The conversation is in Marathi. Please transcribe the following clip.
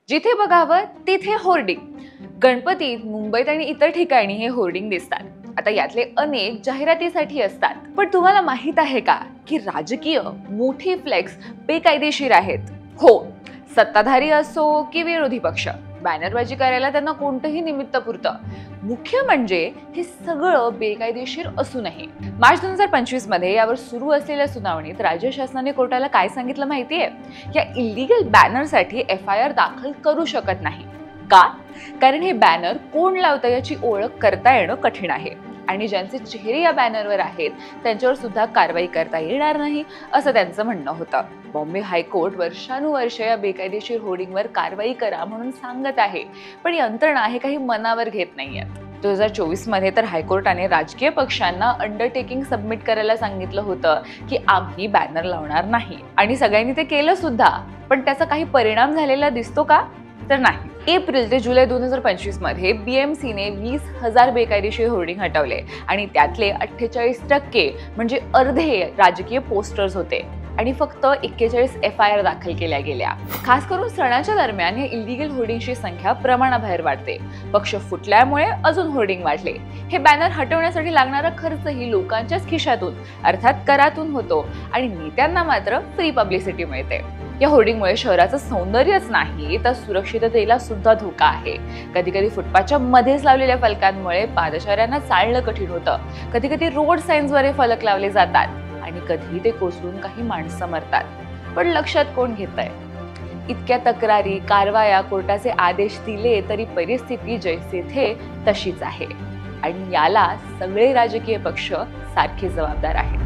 जिथे बघावं तिथे होर्डिंग. गणपतीत मुंबईत आणि इतर ठिकाणी हे होर्डिंग दिसतात. आता यातले अनेक जाहिरातीसाठी असतात. पण तुम्हाला माहित आहे का की राजकीय मोठी फ्लेक्स बेकायदेशीर आहेत? हो, सत्ताधारी असो की विरोधी पक्ष, बॅनरबाजी करायला त्यांना कोणतंही निमित्त पुरतं. मुख्य म्हणजे हे सगळं बेकायदेशीर असूनही. मार्च 2025 मध्ये यावर सुरू असलेल्या सुनावणीत राज्य शासनाने कोर्टाला काय सांगितलं माहितीये? या इल्लीगल बॅनरसाठी FIR दाखल करू शकत नाही. का? कारण हे बॅनर कोण लावतं याची ओळख करता येणं कठीण आहे आणि ज्यांचे चेहरे या बॅनरवर आहेत त्यांच्यावर सुद्धा कारवाई करता येणार नाही असं त्यांचं म्हणणं होतं. बॉम्बे हायकोर्ट वर्षानुवर्ष या बेकायदेशीर होर्डिंगवर कारवाई करा म्हणून सांगत आहे, पण यंत्रणा हे काही मनावर घेत नाहीये. 2024 मध्ये तर हायकोर्टाने राजकीय पक्षांना अंडरटेकिंग सबमिट करायला सांगितलं होतं की आम्ही बॅनर लावणार नाही, आणि सगळ्यांनी ते केलं सुद्धा. पण त्याचा काही परिणाम झालेला दिसतो का? तर नाही. एप्रिल ते जुलै 2025 मध्ये BMCने 20,000 बेकायदेशीर होर्डिंग हटवले आणि त्यातले 48% म्हणजे अर्धे राजकीय पोस्टर्स होते आणि फक्त 41 FIR दाखल केल्या गेल्या. खास करून सणाच्या दरम्यान या इल्लीगल होर्डिंगची संख्या प्रमाणाबाहेर वाढते. पक्ष फुटल्यामुळे अजून होर्डिंग वाढले. हे बॅनर हटवण्यासाठी लागणारा खर्चही लोकांच्याच खिशातून अर्थात करातून होतो आणि नेत्यांना मात्र फ्री पब्लिसिटी मिळते. या होर्डिंगमुळे शहराचं सौंदर्यच नाही तर सुरक्षिततेला सुद्धा धोका आहे. कधी कधी फुटपाथच्या मध्येच लावलेल्या फलकांमुळे पादचाऱ्यांना चालणं कठीण होतं. कधी कधी रोड साईन्सवर हे फलक लावले जातात आणि कधी ते कोसळून काही माणसं मरतात. पण लक्षात कोण घेतंय? इतक्या तक्रारी, कारवाया, कोर्टाचे आदेश दिले तरी परिस्थिती जैसे थे तशीच आहे आणि याला सगळे राजकीय पक्ष सारखे जबाबदार आहेत.